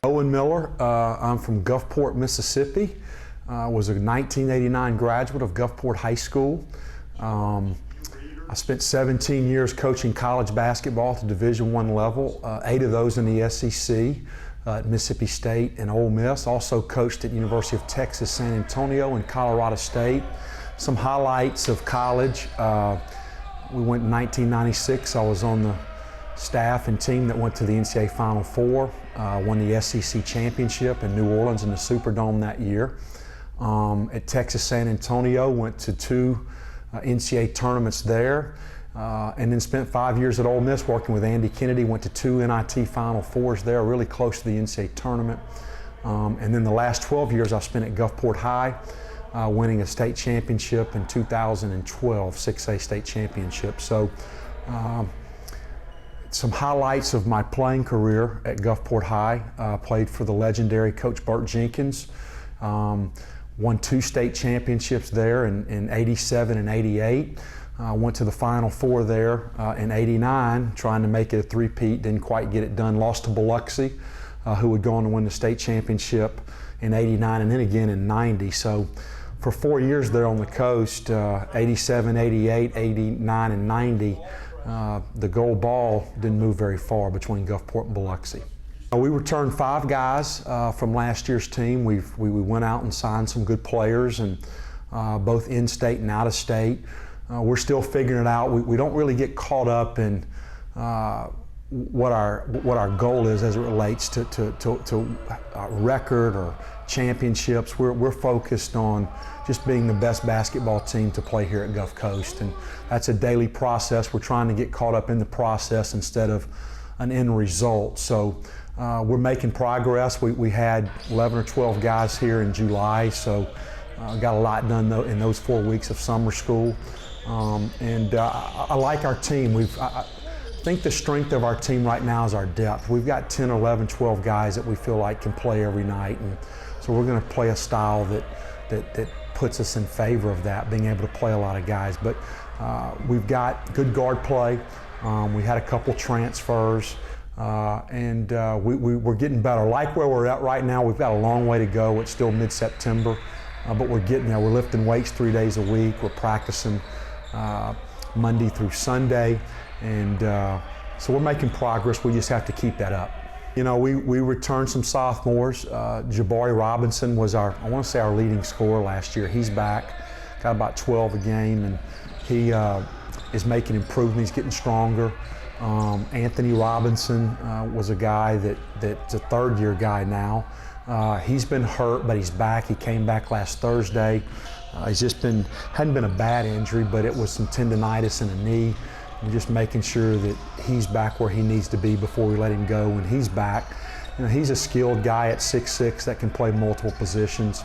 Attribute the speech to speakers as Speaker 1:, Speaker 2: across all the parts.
Speaker 1: Owen Miller, I'm from Gulfport, Mississippi. Was a 1989 graduate of Gulfport High School. I spent 17 years coaching college basketball to Division I level, 8 of those in the SEC at Mississippi State and Ole Miss. Also coached at University of Texas, San Antonio and Colorado State. Some highlights of college. We went in 1996. I was on the staff and team that went to the NCAA Final Four, won the SEC Championship in New Orleans in the Superdome that year. At Texas San Antonio, went to 2 NCAA tournaments there, and then spent 5 years at Ole Miss working with Andy Kennedy, went to 2 NIT Final Fours there, really close to the NCAA tournament. And then the last 12 years I spent at Gulfport High, winning a state championship in 2012, 6A state championship. So some highlights of my playing career at Gulfport High. Played for the legendary Coach Burt Jenkins. Won 2 state championships there in 87 and 88. Went to the Final Four there in 89, trying to make it a three-peat, didn't quite get it done. Lost to Biloxi, who would go on to win the state championship in 89 and then again in 90. So for 4 years there on the coast, 87, 88, 89, and 90, the gold ball didn't move very far between Gulfport and Biloxi. We returned 5 guys from last year's team. We went out and signed some good players, and both in-state and out-of-state. We're still figuring it out. We don't really get caught up in what our goal is as it relates to record or championships. We're focused on just being the best basketball team to play here at Gulf Coast, and that's a daily process. We're trying to get caught up in the process instead of an end result. So we're making progress. We had 11 or 12 guys here in July, so got a lot done in those 4 weeks of summer school. I like our team. I think the strength of our team right now is our depth. We've got 10, 11, 12 guys that we feel like can play every night, and so we're going to play a style that puts us in favor of that, being able to play a lot of guys. But we've got good guard play. We had a couple transfers, and we're getting better. Like where we're at right now, we've got a long way to go. It's still mid-September, but we're getting there. We're lifting weights 3 days a week. We're practicing Monday through Sunday, and so we're making progress. We just have to keep that up. You know, we returned some sophomores. Jabari Robinson was I want to say our leading scorer last year. He's back, got about 12 a game, and he is making improvements, getting stronger. Anthony Robinson was a guy that's a third-year guy now. He's been hurt, but he's back. He came back last Thursday. He's just hadn't been a bad injury, but it was some tendonitis in the knee. We're just making sure that he's back where he needs to be before we let him go when he's back. You know, he's a skilled guy at 6'6" that can play multiple positions.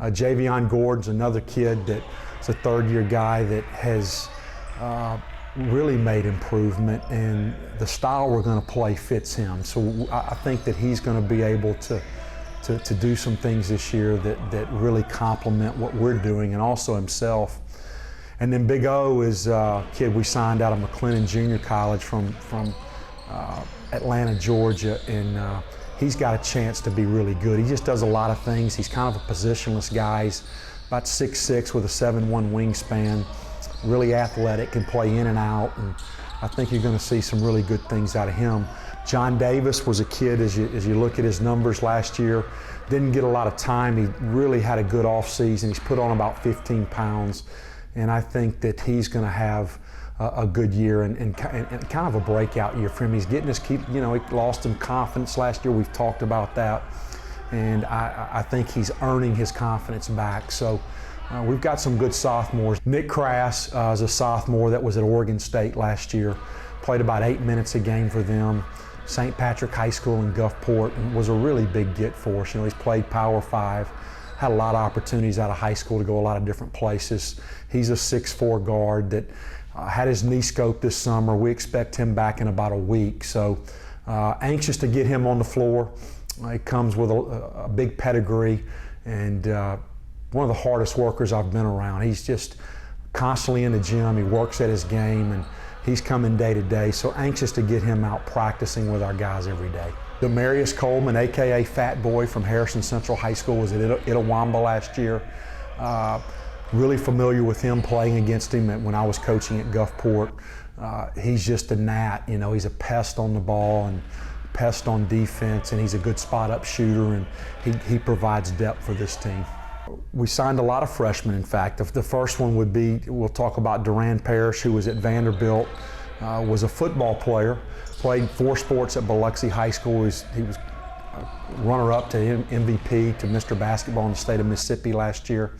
Speaker 1: Javion Gordon's another kid that's a third-year guy that has really made improvement, and the style we're going to play fits him. So I think that he's going to be able to do some things this year that really complement what we're doing, and also himself. And then Big O is a kid we signed out of McLennan Junior College from Atlanta, Georgia, and he's got a chance to be really good. He just does a lot of things. He's kind of a positionless guy. He's about 6'6" with a 7'1" wingspan, really athletic, can play in and out, and I think you're going to see some really good things out of him. John Davis was a kid, as you look at his numbers last year, didn't get a lot of time. He really had a good off season. He's put on about 15 pounds, and I think that he's going to have a good year and kind of a breakout year for him. He's getting he lost some confidence last year. We've talked about that, and I think he's earning his confidence back. So we've got some good sophomores. Nick Crass is a sophomore that was at Oregon State last year, played about 8 minutes a game for them. St. Patrick High School in Gulfport, and was a really big get for us. You know, he's played Power 5, had a lot of opportunities out of high school to go a lot of different places. He's a 6'4" guard that had his knee scoped this summer. We expect him back in about a week. So anxious to get him on the floor. He comes with a big pedigree, and one of the hardest workers I've been around. He's just constantly in the gym. He works at his game, and he's coming day to day. So anxious to get him out practicing with our guys every day. Demarius Coleman, a.k.a. Fat Boy from Harrison Central High School, was at Itawamba last year. Really familiar with him, playing against him when I was coaching at Gulfport. He's just a gnat, you know, he's a pest on the ball and pest on defense, and he's a good spot-up shooter, and he provides depth for this team. We signed a lot of freshmen, in fact. The first one would be, we'll talk about Duran Parrish, who was at Vanderbilt, was a football player, played 4 sports at Biloxi High School. He was runner-up to MVP to Mr. Basketball in the state of Mississippi last year.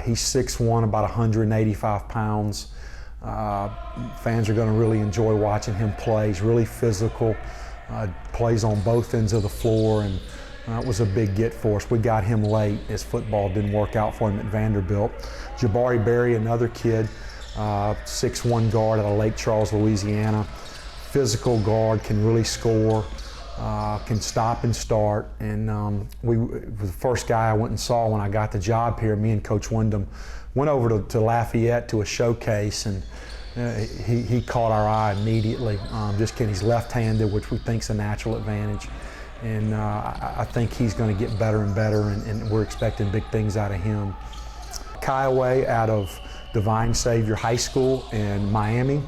Speaker 1: He's 6'1", about 185 pounds. Fans are going to really enjoy watching him play. He's really physical, plays on both ends of the floor, and it was a big get for us. We got him late as football didn't work out for him at Vanderbilt. Jabari Berry, another kid, 6'1" guard out of Lake Charles, Louisiana. Physical guard, can really score, can stop and start. And was the first guy I went and saw when I got the job here. Me and Coach Wyndham went over to Lafayette to a showcase, and he caught our eye immediately. He's left-handed, which we think is a natural advantage. And I think he's going to get better and better, and we're expecting big things out of him. Kaiwe out of Divine Savior High School in Miami.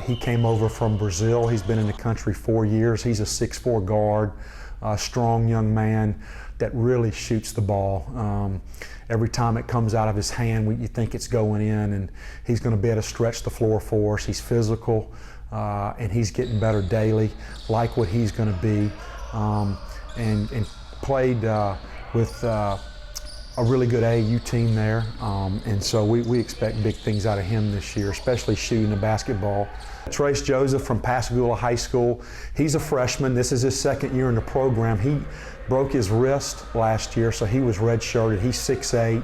Speaker 1: He came over from Brazil. He's been in the country 4 years. He's a 6'4" guard, a strong young man that really shoots the ball. Every time it comes out of his hand, you think it's going in, and he's going to be able to stretch the floor for us. He's physical, and he's getting better daily, like what he's going to be. And played with a really good AAU team there, and so we expect big things out of him this year, especially shooting the basketball. Trace Joseph from Pascagoula High School, he's a freshman. This is his second year in the program. He broke his wrist last year, so he was redshirted. He's 6'8",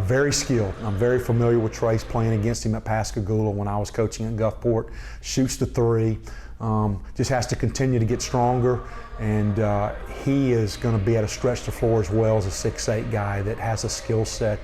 Speaker 1: very skilled. I'm very familiar with Trace, playing against him at Pascagoula when I was coaching at Gulfport. Shoots the 3, just has to continue to get stronger, and he is going to be able to stretch the floor as well as a 6'8" guy that has a skill set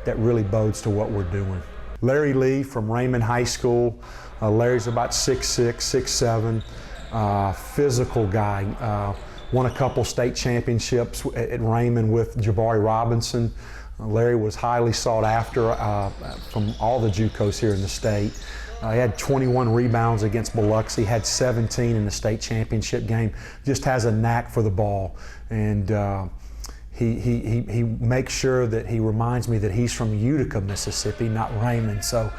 Speaker 1: that really bodes to what we're doing. Larry Lee from Raymond High School. Larry's about 6'6", 6'7", physical guy. Won a couple state championships at Raymond with Jabari Robinson. Larry was highly sought after from all the JUCOs here in the state. He had 21 rebounds against Biloxi, had 17 in the state championship game. Just has a knack for the ball, and he makes sure that he reminds me that he's from Utica, Mississippi, not Raymond. So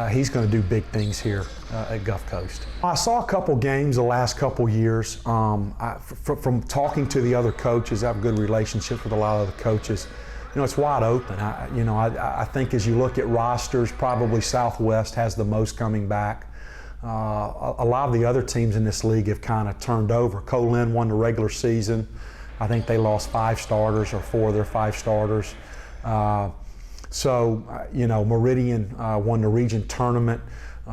Speaker 1: he's going to do big things here at Gulf Coast. I saw a couple games the last couple years. From talking to the other coaches, I have good relationships with a lot of the coaches. You know, it's wide open. I think as you look at rosters, probably Southwest has the most coming back. A lot of the other teams in this league have kind of turned over. Colin won the regular season. I think they lost 5 starters, or 4 of their 5 starters. Meridian won the region tournament.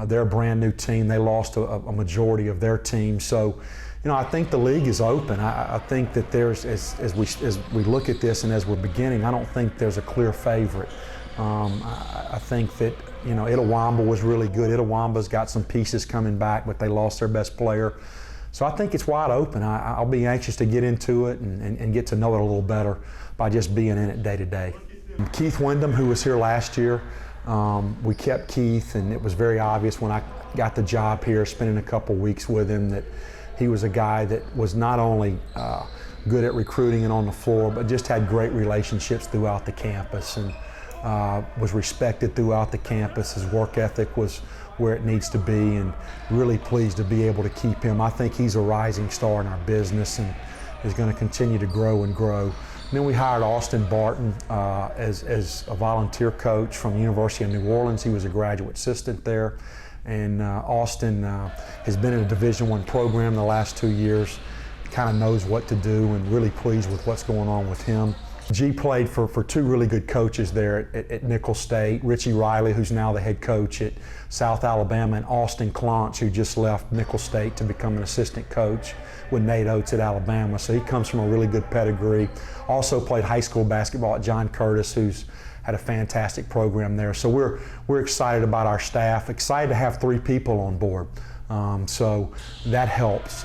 Speaker 1: They're a brand new team. They lost a majority of their team. So, I think the league is open. I think that there's, as we look at this and as we're beginning, I don't think there's a clear favorite. I think that, Itawamba was really good. Itawamba's got some pieces coming back, but they lost their best player. So I think it's wide open. I'll be anxious to get into it and get to know it a little better by just being in it day to day. Keith Wyndham, who was here last year, we kept Keith, and it was very obvious when I got the job here, spending a couple weeks with him, that he was a guy that was not only good at recruiting and on the floor, but just had great relationships throughout the campus, and was respected throughout the campus. His work ethic was where it needs to be, and really pleased to be able to keep him. I think he's a rising star in our business and is going to continue to grow and grow. And then we hired Austin Barton as a volunteer coach from the University of New Orleans. He was a graduate assistant there. And Austin has been in a Division I program the last 2 years, kind of knows what to do, and really pleased with what's going on with him. G played for 2 really good coaches there at Nicholls State, Richie Riley, who's now the head coach at South Alabama, and Austin Klontz, who just left Nicholls State to become an assistant coach with Nate Oates at Alabama. So he comes from a really good pedigree. Also played high school basketball at John Curtis, who's had a fantastic program there. So we're excited about our staff, excited to have 3 people on board. So that helps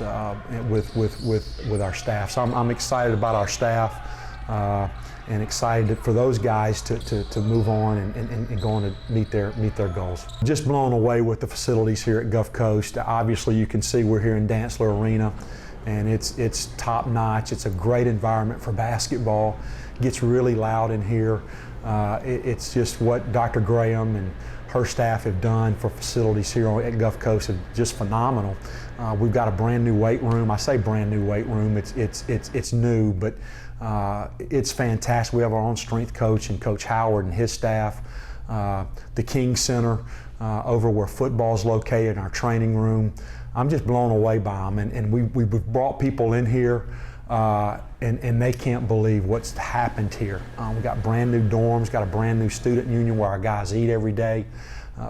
Speaker 1: with our staff. So I'm excited about our staff and excited for those guys to move on and go on to meet their goals. Just blown away with the facilities here at Gulf Coast. Obviously, you can see we're here in Dantzler Arena, and it's top notch. It's a great environment for basketball. It gets really loud in here. It's just what Dr. Graham and her staff have done for facilities here at Gulf Coast is just phenomenal. We've got a brand new weight room. I say brand new weight room. It's new, but it's fantastic. We have our own strength coach and Coach Howard and his staff. The King Center over where football's located in our training room. I'm just blown away by them, and we've brought people in here and they can't believe what's happened here. We got brand new dorms, got a brand new student union where our guys eat every day.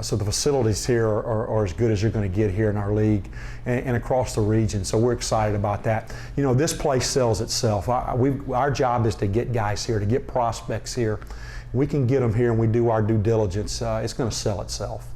Speaker 1: So the facilities here are as good as you're going to get here in our league and across the region. So we're excited about that. You know, this place sells itself. Our job is to get guys here, to get prospects here. We can get them here and we do our due diligence. It's going to sell itself.